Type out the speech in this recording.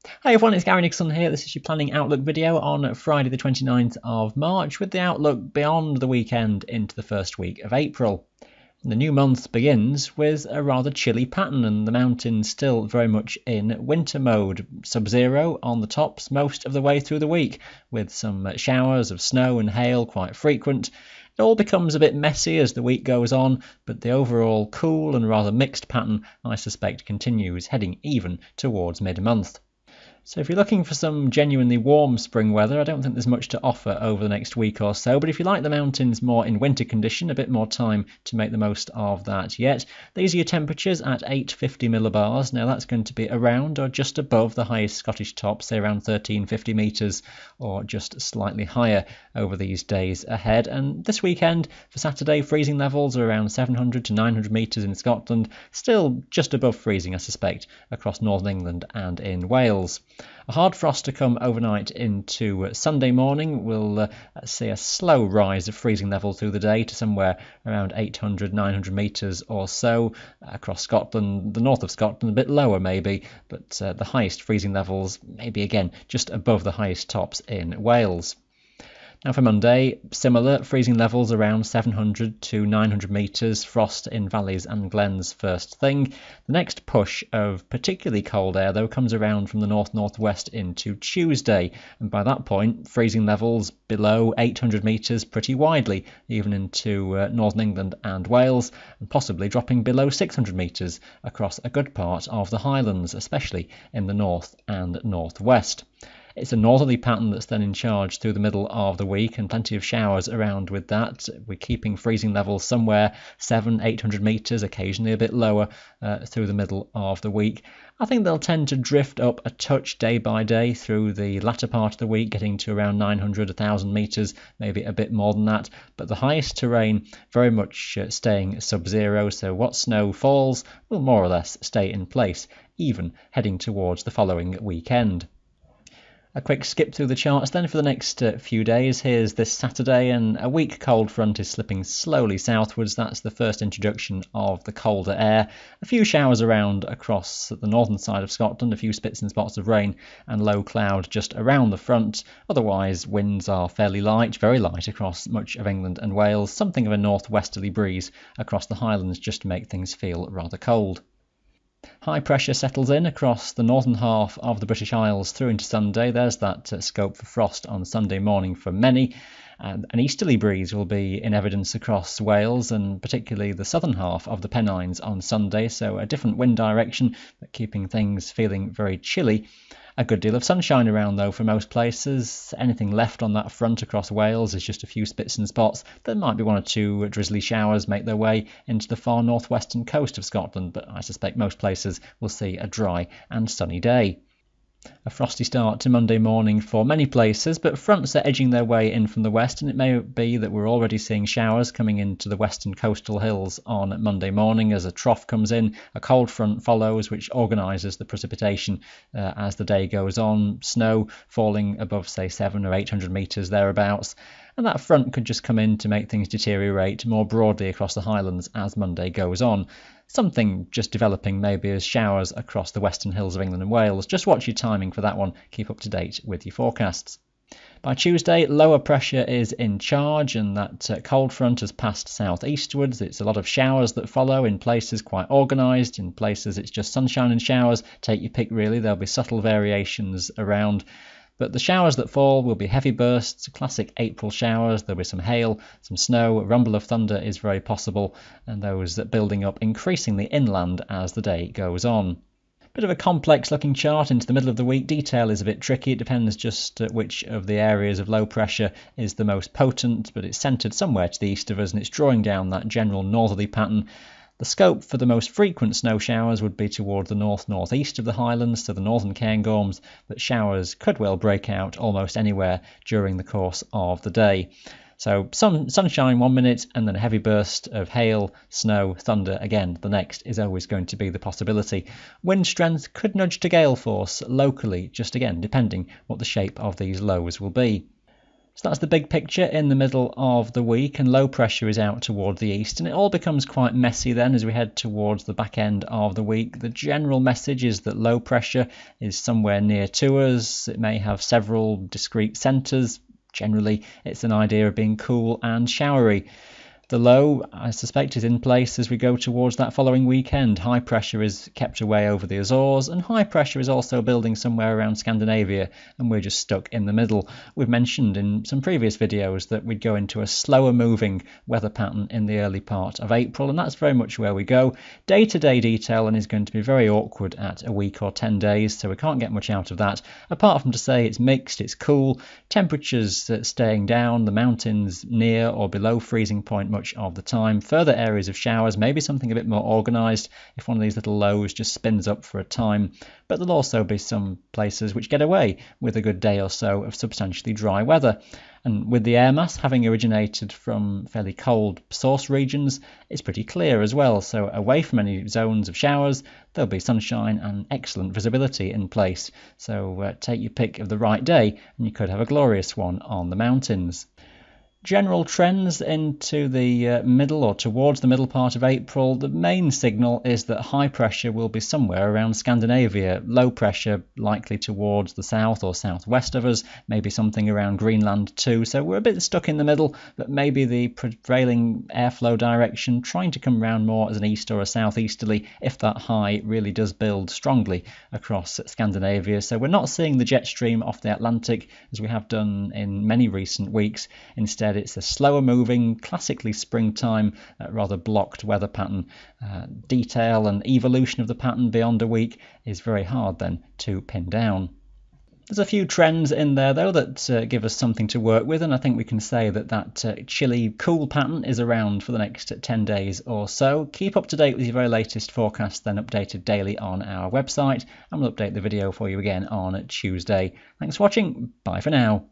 Hey everyone, it's Gary Nicholson here. This is your planning outlook video on Friday the 29th of March with the outlook beyond the weekend into the first week of April. The new month begins with a rather chilly pattern and the mountains still very much in winter mode. Sub-zero on the tops most of the way through the week, with some showers of snow and hail quite frequent. It all becomes a bit messy as the week goes on, but the overall cool and rather mixed pattern I suspect continues heading even towards mid-month. So if you're looking for some genuinely warm spring weather, I don't think there's much to offer over the next week or so, but if you like the mountains more in winter condition, a bit more time to make the most of that yet. These are your temperatures at 850 millibars. Now that's going to be around or just above the highest Scottish top, say around 1350 metres or just slightly higher over these days ahead. And this weekend, for Saturday, freezing levels are around 700 to 900 metres in Scotland, still just above freezing, I suspect, across northern England and in Wales. A hard frost to come overnight into Sunday morning will see a slow rise of freezing level through the day to somewhere around 800, 900 metres or so across Scotland, the north of Scotland, a bit lower maybe, but the highest freezing levels maybe again just above the highest tops in Wales. Now for Monday, similar freezing levels around 700 to 900 metres, frost in valleys and glens first thing. The next push of particularly cold air though comes around from the north-northwest into Tuesday, and by that point freezing levels below 800 metres pretty widely, even into northern England and Wales, and possibly dropping below 600 metres across a good part of the Highlands, especially in the north and northwest. It's a northerly pattern that's then in charge through the middle of the week, and plenty of showers around with that. We're keeping freezing levels somewhere 700-800 metres, occasionally a bit lower through the middle of the week. I think they'll tend to drift up a touch day by day through the latter part of the week, getting to around 900-1,000 metres, maybe a bit more than that. But the highest terrain very much staying sub-zero, so what snow falls will more or less stay in place, even heading towards the following weekend. A quick skip through the charts then for the next few days. Here's this Saturday, and a weak cold front is slipping slowly southwards. That's the first introduction of the colder air. A few showers around across the northern side of Scotland, a few spits and spots of rain and low cloud just around the front. Otherwise, winds are fairly light, very light across much of England and Wales. Something of a northwesterly breeze across the Highlands just to make things feel rather cold. High pressure settles in across the northern half of the British Isles through into Sunday. There's that scope for frost on Sunday morning for many. And an easterly breeze will be in evidence across Wales and particularly the southern half of the Pennines on Sunday, so a different wind direction, but keeping things feeling very chilly. A good deal of sunshine around though for most places. Anything left on that front across Wales is just a few spits and spots. There might be one or two drizzly showers make their way into the far northwestern coast of Scotland, but I suspect most places will see a dry and sunny day. A frosty start to Monday morning for many places, but fronts are edging their way in from the west, and it may be that we're already seeing showers coming into the western coastal hills on Monday morning as a trough comes in. A cold front follows, which organises the precipitation as the day goes on. Snow falling above, say, 700 or 800 metres thereabouts. And that front could just come in to make things deteriorate more broadly across the Highlands as Monday goes on. Something just developing maybe as showers across the western hills of England and Wales. Just watch your timing for that one. Keep up to date with your forecasts. By Tuesday, lower pressure is in charge and that cold front has passed southeastwards. It's a lot of showers that follow, in places quite organised, in places it's just sunshine and showers. Take your pick really, there'll be subtle variations around. But the showers that fall will be heavy bursts, classic April showers. There'll be some hail, some snow, rumble of thunder is very possible, and those building up increasingly inland as the day goes on. Bit of a complex looking chart into the middle of the week. Detail is a bit tricky. It depends just which of the areas of low pressure is the most potent, but it's centred somewhere to the east of us and it's drawing down that general northerly pattern. The scope for the most frequent snow showers would be toward the north-northeast of the Highlands, to the northern Cairngorms, but showers could well break out almost anywhere during the course of the day. So some sunshine 1 minute and then a heavy burst of hail, snow, thunder again the next is always going to be the possibility. Wind strength could nudge to gale force locally, just again depending what the shape of these lows will be. So that's the big picture in the middle of the week, and low pressure is out toward the east, and it all becomes quite messy then as we head towards the back end of the week. The general message is that low pressure is somewhere near to us. It may have several discrete centres. Generally, it's an idea of being cool and showery. The low, I suspect, is in place as we go towards that following weekend. High pressure is kept away over the Azores, and high pressure is also building somewhere around Scandinavia, and we're just stuck in the middle. We've mentioned in some previous videos that we'd go into a slower moving weather pattern in the early part of April, and that's very much where we go. Day-to-day detailing is going to be very awkward at a week or 10 days, so we can't get much out of that, apart from to say it's mixed, it's cool, temperatures staying down, the mountains near or below freezing point much of the time. Further areas of showers, maybe something a bit more organised if one of these little lows just spins up for a time. But there'll also be some places which get away with a good day or so of substantially dry weather. And with the air mass having originated from fairly cold source regions, it's pretty clear as well. So away from any zones of showers, there'll be sunshine and excellent visibility in place. So take your pick of the right day, and you could have a glorious one on the mountains. General trends into the middle or towards the middle part of April. The main signal is that high pressure will be somewhere around Scandinavia, low pressure likely towards the south or southwest of us, maybe something around Greenland too. So we're a bit stuck in the middle, but maybe the prevailing airflow direction trying to come round more as an east or a southeasterly if that high really does build strongly across Scandinavia. So we're not seeing the jet stream off the Atlantic as we have done in many recent weeks. Instead, it's a slower moving, classically springtime, rather blocked weather pattern. Detail and evolution of the pattern beyond a week is very hard then to pin down. There's a few trends in there, though, that give us something to work with, and I think we can say that chilly, cool pattern is around for the next 10 days or so. Keep up to date with your very latest forecast, then updated daily on our website, and we'll update the video for you again on Tuesday. Thanks for watching. Bye for now.